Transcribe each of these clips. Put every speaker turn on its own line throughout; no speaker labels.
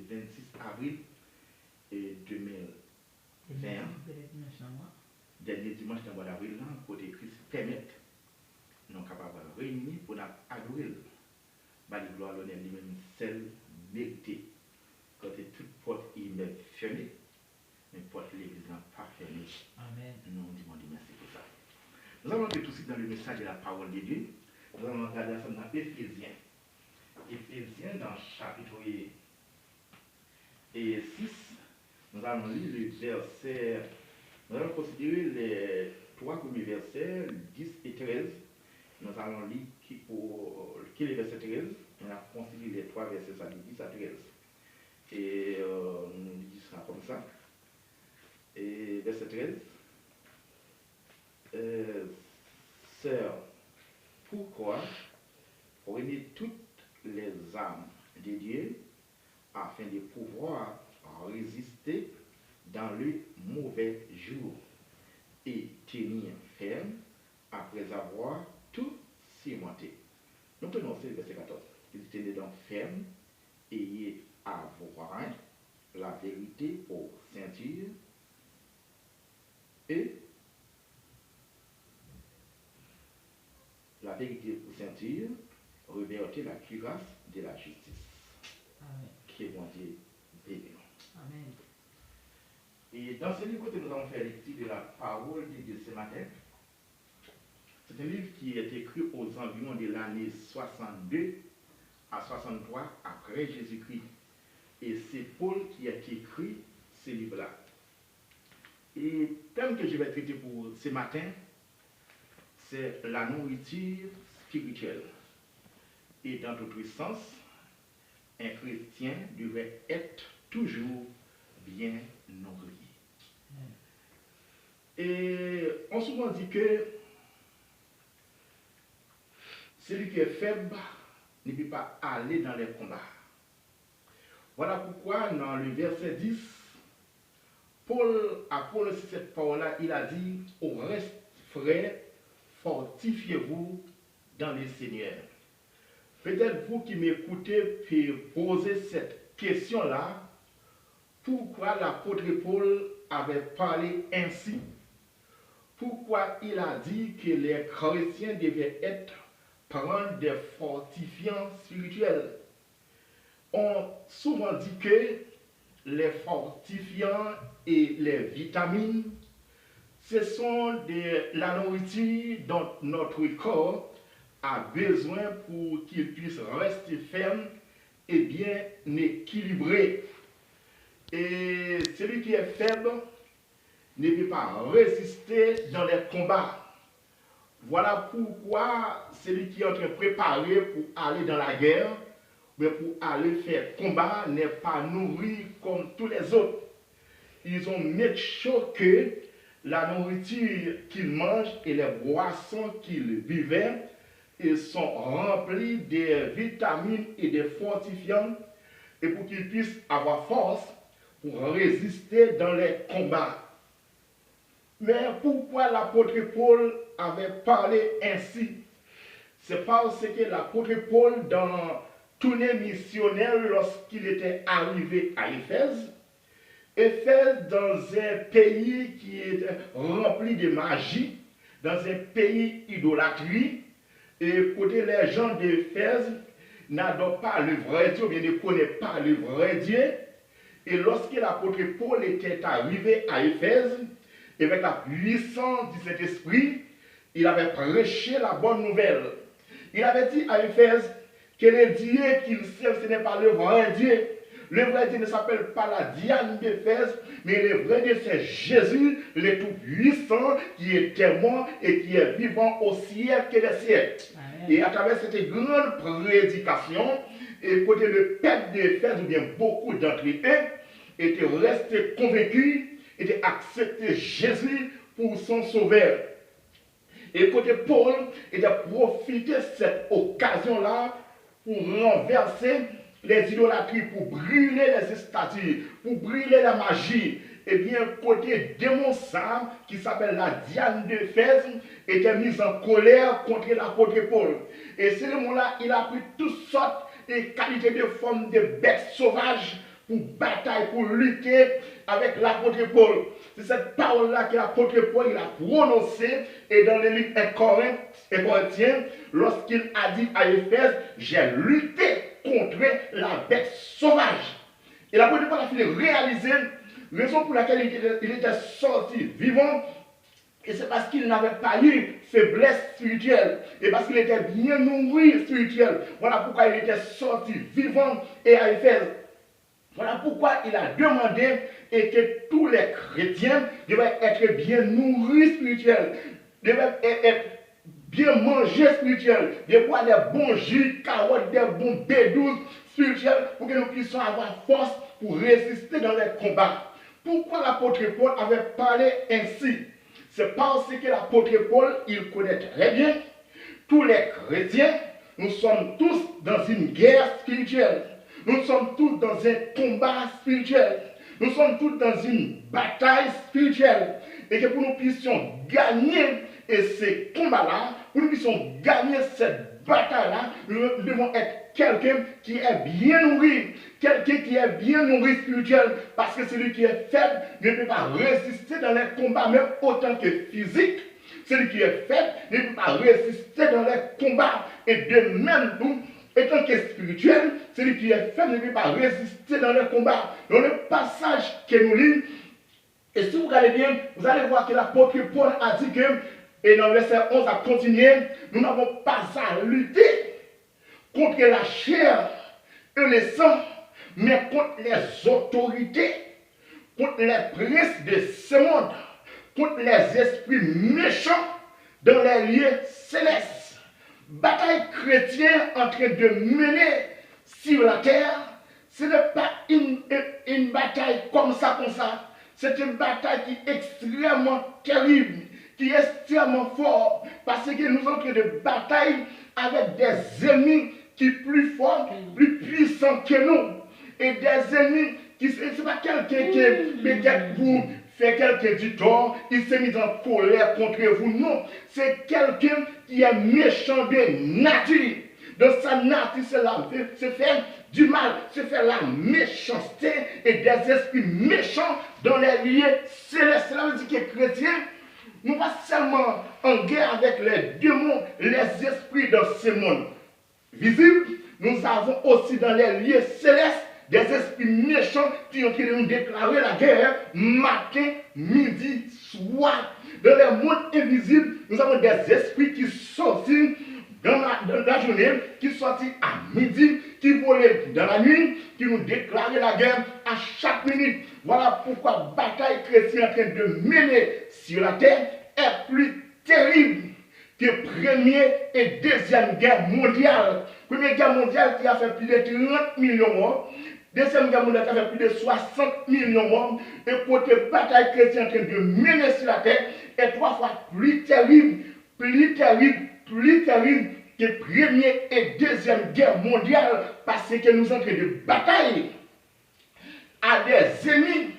26 avril 2020. Dernier dimanche dans le mois d'avril, côté Christ permet nous capables de réunir pour nous adorer. Bali gloire l'honneur lui-même seul mérité. Quand toute porte est fermée, mais porte l'église n'a pas fermée.
Amen.
Nous demandons merci pour ça. Nous allons entrer tout de suite dans le message de la parole de Dieu. Nous allons regarder ensemble dans Éphésiens. Éphésiens dans le chapitre 6, nous allons lire le verset, nous allons considérer les 3 premiers versets, 10 et 13. Nous allons lire qui est le verset 13. On a considéré les 3 versets, ça dit 10 à 13. Et nous disons comme ça. Et verset 13. Sœurs, pourquoi prenez toutes les âmes de Dieu afin de pouvoir résister dans le mauvais jour et tenir ferme après avoir tout surmonté. Nous prenons aussi le verset 14. Il tenez donc ferme, ayez à vos reins la vérité aux ceintures et la vérité aux ceintures, revêtez la cuirasse de la justice.
Amen.
Qui est bon Dieu béni.
Amen.
Et dans ce livre que nous allons faire lecture de la parole de Dieu ce matin, c'est un livre qui est écrit aux environs de l'année 62 à 63 après Jésus-Christ. Et c'est Paul qui a écrit ce livre-là. Et le thème que je vais traiter pour ce matin, c'est la nourriture spirituelle. Et dans d'autres sens, un chrétien devrait être toujours bien nourri. Et on souvent dit que celui qui est faible ne peut pas aller dans les combats. Voilà pourquoi dans le verset 10, Paul, après cette parole-là, il a dit, au reste, frères, fortifiez-vous dans le Seigneur. Peut-être vous qui m'écoutez pouvez poser cette question-là. Pourquoi l'apôtre Paul avait parlé ainsi? Pourquoi il a dit que les chrétiens devaient prendre des fortifiants spirituels? On souvent dit que les fortifiants et les vitamines, ce sont de la nourriture dont notre corps a besoin pour qu'il puisse rester ferme et bien équilibré. Et celui qui est faible ne peut pas résister dans les combats. Voilà pourquoi celui qui est en train de préparer pour aller dans la guerre, mais pour aller faire combat, n'est pas nourri comme tous les autres. Ils ont mis chaud que la nourriture qu'ils mangent et les boissons qu'ils buvaient ils sont remplis de vitamines et de fortifiants et pour qu'ils puissent avoir force pour résister dans les combats. Mais pourquoi l'apôtre Paul avait parlé ainsi? C'est parce que l'apôtre Paul, dans tournée missionnaire, lorsqu'il était arrivé à Éphèse, dans un pays qui est rempli de magie, dans un pays idolâtrie, et côté les gens d'Éphèse n'adorent pas le vrai Dieu, ou bien ne connaissent pas le vrai Dieu. Et lorsque l'apôtre Paul était arrivé à Éphèse, avec la puissance du Saint-Esprit, il avait prêché la bonne nouvelle. Il avait dit à Éphèse que le Dieu qu'il servent, ce n'est pas le vrai Dieu. Le vrai Dieu ne s'appelle pas la Diane d'Éphèse, mais le vrai Dieu c'est Jésus, le Tout-Puissant, qui est mort et qui est vivant au siècle des siècles. Amen. Et à travers cette grande prédication, et côté le peuple d'Éphèse, ou bien beaucoup d'entre eux, étaient restés convaincus, étaient acceptés Jésus pour son sauveur. Et côté Paul, il a profité de cette occasion-là pour renverser les idolâtries, pour brûler les statues, pour brûler la magie. Et bien, côté démon Sam, qui s'appelle la Diane d'Éphèse, était mis en colère contre l'apôtre Paul. Et ce moment-là, il a pris toutes sortes de qualités de formes de bêtes sauvages pour bataille, pour lutter avec l'apôtre Paul. C'est cette parole-là que l'apôtre Paul il a prononcée et dans les livres Corinthiens, lorsqu'il a dit à Éphèse, j'ai lutté contre la bête sauvage. Et l'apôtre Paul a fait réaliser raison pour laquelle il était sorti vivant. Et c'est parce qu'il n'avait pas eu faiblesse spirituelle. Et parce qu'il était bien nourri spirituel. Voilà pourquoi il était sorti vivant et à Éphèse. Voilà pourquoi il a demandé et que tous les chrétiens devaient être bien nourris spirituels. Devaient être bien mangés spirituels. De boire des bons jus, carottes, des bons B12 spirituels pour que nous puissions avoir force pour résister dans les combats. Pourquoi l'apôtre Paul avait parlé ainsi? C'est parce que l'apôtre Paul, il connaît très bien tous les chrétiens. Nous sommes tous dans une guerre spirituelle. Nous sommes tous dans un combat spirituel. Nous sommes tous dans une bataille spirituelle. Et que pour nous puissions gagner ces combats-là, pour nous puissions gagner cette bataille-là, nous devons être quelqu'un qui est bien nourri, quelqu'un qui est bien nourri spirituel, parce que celui qui est faible ne peut pas résister dans les combats, même autant que physique. Celui qui est faible ne peut pas résister dans les combats. Et de même, nous, étant que spirituel, celui qui est faible ne peut pas résister dans les combats. Dans le passage que nous lisons, et si vous regardez bien, vous allez voir que l'apôtre Paul a dit que, et dans le verset 11 à continuer, nous n'avons pas à lutter contre la chair et le sang, mais contre les autorités, contre les princes de ce monde, contre les esprits méchants dans les lieux célestes. Bataille chrétienne en train de mener sur la terre, ce n'est pas une bataille comme ça. C'est une bataille qui est extrêmement terrible, qui est extrêmement forte, parce que nous sommes en train de bataille avec des ennemis qui sont plus forts, plus puissants que nous. Et des ennemis qui, ce n'est pas quelqu'un qui peut-être vous fait quelqu'un du tort, il s'est mis en colère contre vous. Non, c'est quelqu'un qui est méchant de nature. De sa nature, c'est faire du mal, c'est faire la méchanceté et des esprits méchants dans les lieux célestes. Cela veut dire que les chrétiens, nous ne sommes pas seulement en guerre avec les démons, les esprits dans ce monde visible, nous avons aussi dans les lieux célestes des esprits méchants qui ont nous déclarer la guerre matin, midi, soir. Dans les mondes invisibles, nous avons des esprits qui sortent dans la journée, qui sortent à midi, qui volent dans la nuit, qui nous déclarent la guerre à chaque minute. Voilà pourquoi la bataille chrétienne en train de mener sur la terre est plus terrible que Première et Deuxième Guerre mondiale. Première Guerre mondiale qui a fait plus de 30 millions de morts. Deuxième Guerre mondiale qui a fait plus de 60 millions de morts. Et côté bataille chrétienne en train de mener sur la terre est 3 fois plus terrible que Première et Deuxième Guerre mondiale. Parce que nous sommes en train de batailler à des ennemis,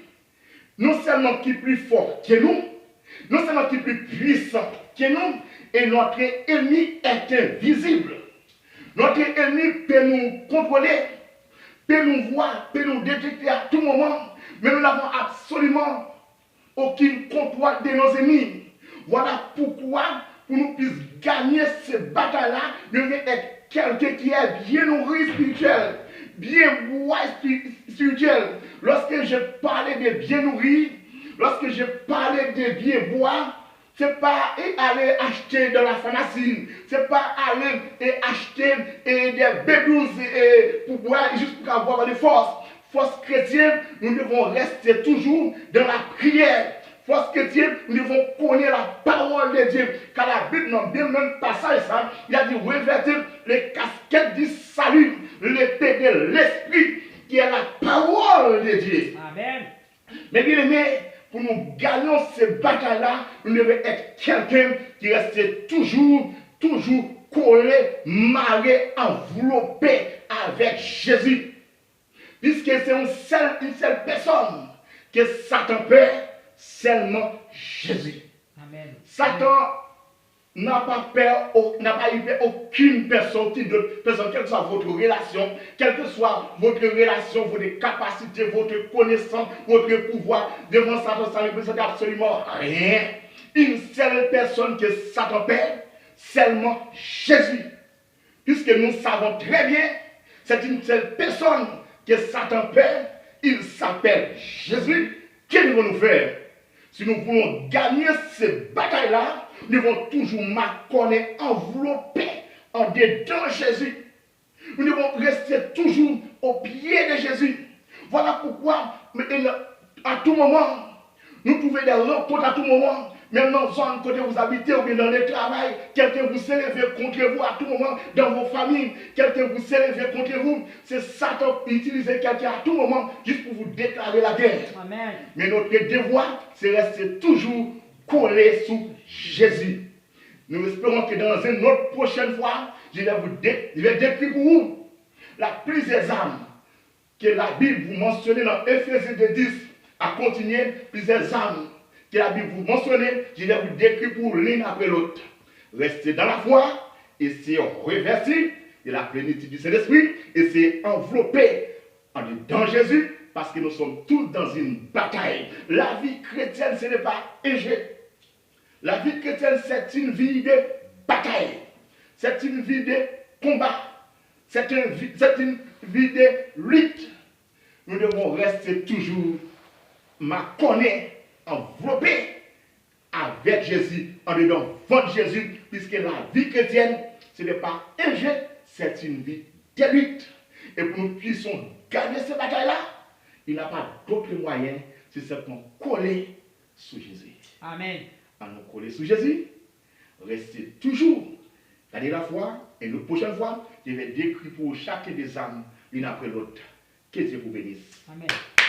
non seulement qui sont plus forts que nous, non seulement qui sont plus puissants que nous, et notre ennemi est invisible. Notre ennemi peut nous contrôler, peut nous voir, peut nous détecter à tout moment, mais nous n'avons absolument aucun contrôle de nos ennemis. Voilà pourquoi, pour nous puissions gagner cette bataille-là, nous devons être quelqu'un qui est bien nourri spirituel, bien bois spirituel. Lorsque je parlais de bien nourri, lorsque je parlais de bien bois, ce n'est pas aller acheter de la pharmacie, ce n'est pas aller acheter des B12 pour boire juste pour avoir des forces. Force chrétienne, nous devons rester toujours dans la prière. Force chrétienne, nous devons connaître la parole de Dieu. Car la Bible, dans le même passage, ça, il a dit revêtez les casquettes du salut, l'épée de l'esprit, qui est la parole de Dieu.
Amen.
Mais bien aimé, pour nous gagner cette bataille-là, nous devons être quelqu'un qui reste toujours collé, marré, enveloppé avec Jésus. Puisque c'est une seule personne que Satan peut, seulement Jésus.
Amen.
Satan n'a pas peur, n'a pas eu aucune personne, quelle que soit votre relation, quelle que soit votre relation, votre capacité, votre connaissance, votre pouvoir, devant Satan, ça ne représente absolument rien. Une seule personne que Satan perd, seulement Jésus. Puisque nous savons très bien, c'est une seule personne que Satan perd, il s'appelle Jésus. Qu'est-ce qu'il va nous faire? Si nous voulons gagner cette bataille-là, nous devons toujours marquer, envelopper en dedans Jésus. Nous devons rester toujours au pied de Jésus. Voilà pourquoi, à tout moment, nous trouvons des rencontres à tout moment. Même dans la zone côté vous habitez ou bien dans le travail, quelqu'un vous s'est levé contre vous à tout moment, dans vos familles, quelqu'un vous s'est levé contre vous. C'est Satan qui utilise quelqu'un à tout moment juste pour vous déclarer la guerre.
Amen.
Mais notre devoir, c'est rester toujours collé sous Jésus. Nous espérons que dans une autre prochaine fois, je vais décrire pour vous la plusieurs armes que la Bible vous mentionne dans Éphésiens 10 à continuer, plusieurs armes que la Bible vous mentionne, je vais vous décrire pour l'une après l'autre. Restez dans la foi et c'est reverti de la plénitude du Saint-Esprit et c'est enveloppé en dedans Jésus parce que nous sommes tous dans une bataille. La vie chrétienne, ce n'est pas un jeu. La vie chrétienne, c'est une vie de bataille. C'est une vie de combat. C'est une vie de lutte. Nous devons rester toujours marqués, enveloppés avec Jésus, en dedans votre Jésus, puisque la vie chrétienne, ce n'est pas un jeu, c'est une vie de lutte. Et pour que nous puissions gagner cette bataille-là, il n'y a pas d'autre moyen, c'est simplement coller sous Jésus.
Amen.
À nous coller sous Jésus, restez toujours, gardez la foi, et la prochaine fois, je vais décrire pour chacun des âmes, l'une après l'autre. Que Dieu vous bénisse.
Amen.